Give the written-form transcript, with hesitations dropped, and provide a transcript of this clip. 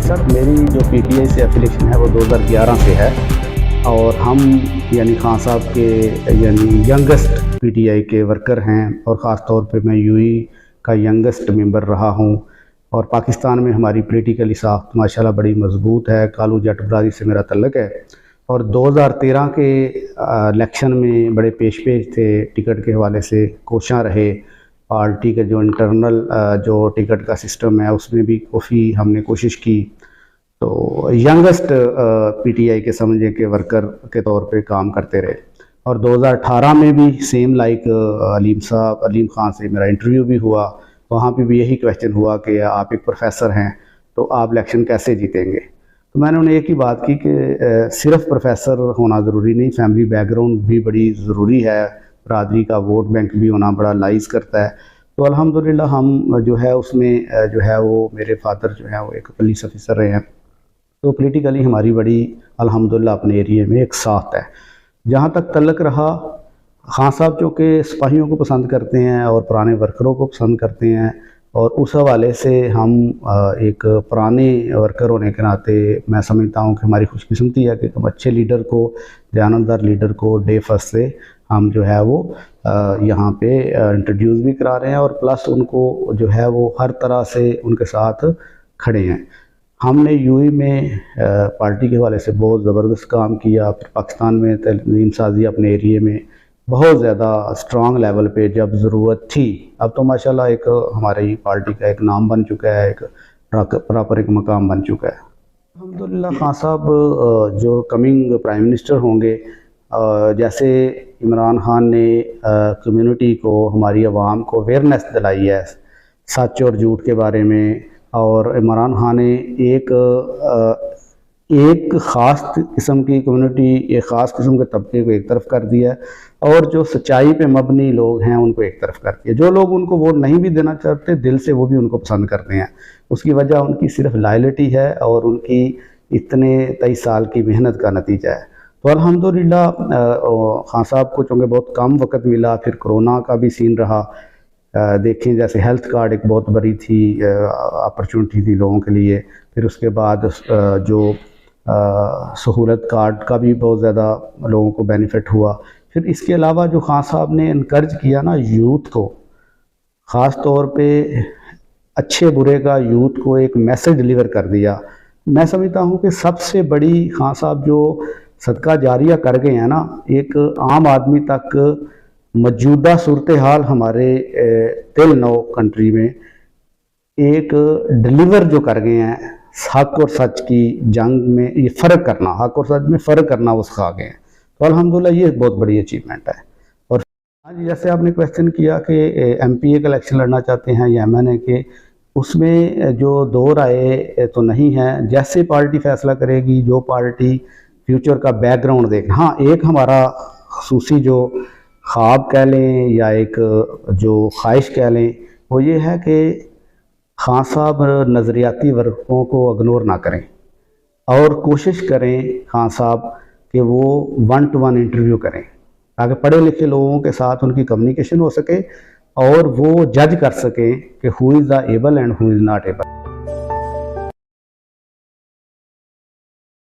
Sir मेरी जो PTI से एफिलिएशन है वो 2011 से है और हम यानी खान साहब के यानी यंगेस्ट पीटीआई के वर्कर हैं और ख़ास तौर पे मैं यूई का यंगेस्ट मेंबर रहा हूं और पाकिस्तान में हमारी पॉलिटिकली साख्त माशाल्लाह बड़ी मजबूत है। कालू जट बरादरी से मेरा तल्लक है और 2013 के इलेक्शन में बड़े पेश थे टिकट के हवाले से, कोशां रहे। पार्टी के जो इंटरनल जो टिकट का सिस्टम है उसमें भी काफ़ी हमने कोशिश की। तो यंगेस्ट पीटीआई के समझे के वर्कर के तौर पे काम करते रहे और 2018 में भी सेम लाइक अलीम खान से मेरा इंटरव्यू भी हुआ। वहाँ पे भी यही क्वेश्चन हुआ कि आप एक प्रोफेसर हैं तो आप इलेक्शन कैसे जीतेंगे। तो मैंने उन्हें एक ही बात की कि सिर्फ प्रोफेसर होना ज़रूरी नहीं, फैमिली बैकग्राउंड भी बड़ी ज़रूरी है, बरादरी का वोट बैंक भी होना बड़ा लाइज करता है। तो अल्हम्दुलिल्लाह हम जो है उसमें जो है वो मेरे फादर जो है वो एक पुलिस ऑफिसर रहे हैं, तो पॉलिटिकली हमारी बड़ी अल्हम्दुलिल्लाह अपने एरिए में एक साथ है। जहाँ तक तल्लक रहा, खान साहब चूँकि सिपाहियों को पसंद करते हैं और पुराने वर्करों को पसंद करते हैं और उस हवाले से हम एक पुराने वर्कर होने के नाते मैं समझता हूँ कि हमारी खुशकिस्मती है कि हम अच्छे लीडर को, दयानतदार लीडर को डे फर्स्ट से हम जो है वो यहाँ पे इंट्रोड्यूस भी करा रहे हैं और प्लस उनको जो है वो हर तरह से उनके साथ खड़े हैं। हमने यूई में पार्टी के हवाले से बहुत ज़बरदस्त काम किया, फिर पाकिस्तान में तंजीम साजी अपने एरिए में बहुत ज़्यादा स्ट्रॉन्ग लेवल पे जब ज़रूरत थी। अब तो माशाल्लाह एक हमारी पार्टी का एक नाम बन चुका है, एक प्रॉपर एक मकाम बन चुका है। अल्हम्दुलिल्लाह खान साहब जो कमिंग प्राइम मिनिस्टर होंगे, जैसे इमरान खान ने कम्युनिटी को, हमारी आवाम को अवेयरनेस दिलाई है सच और झूठ के बारे में, और इमरान खान ने एक ख़ास किस्म की कम्युनिटी, एक ख़ास किस्म के तबके को एक तरफ कर दिया और जो सच्चाई पे मबनी लोग हैं उनको एक तरफ कर दिया। जो लोग उनको वोट नहीं भी देना चाहते दिल से, वो भी उनको पसंद करते हैं। उसकी वजह उनकी सिर्फ लॉयल्टी है और उनकी इतने 23 साल की मेहनत का नतीजा है। तो अल्हम्दुलिल्लाह खान साहब को चूँकि बहुत कम वक्त मिला, फिर कोरोना का भी सीन रहा। देखें जैसे हेल्थ कार्ड एक बहुत बड़ी थी अपॉर्चुनिटी थी लोगों के लिए, फिर उसके बाद जो सहूलत कार्ड का भी बहुत ज़्यादा लोगों को बेनिफिट हुआ। फिर इसके अलावा जो खान साहब ने इनकरेज किया ना यूथ को, ख़ास तौर पे अच्छे बुरे का यूथ को एक मैसेज डिलीवर कर दिया। मैं समझता हूँ कि सबसे बड़ी खान साहब जो सदका जारिया कर गए हैं ना, एक आम आदमी तक मौजूदा सूरत हाल हमारे तिल नौ कंट्री में एक डिलीवर जो कर गए हैं, हक और सच की जंग में ये फ़र्क करना, हक और सच में फ़र्क करना वो सिखा गए हैं। तो अल्हम्दुलिल्लाह ये बहुत बड़ी अचीवमेंट है। और आज जैसे आपने क्वेश्चन किया कि एमपीए का इलेक्शन लड़ना चाहते हैं या एमएनए के, उसमें जो दो राय तो नहीं है। जैसे पार्टी फैसला करेगी, जो पार्टी फ्यूचर का बैकग्राउंड देखना, हाँ एक हमारा खसूसी जो ख्वाब कह लें या एक जो ख्वाहिश कह लें, वो ये है कि खान साहब नज़रियाती वर्गों को इग्नोर ना करें और कोशिश करें खान साहब कि वो 1-to-1 इंटरव्यू करें ताकि पढ़े लिखे लोगों के साथ उनकी कम्युनिकेशन हो सके और वो जज कर सकें कि who is the able and who is not able.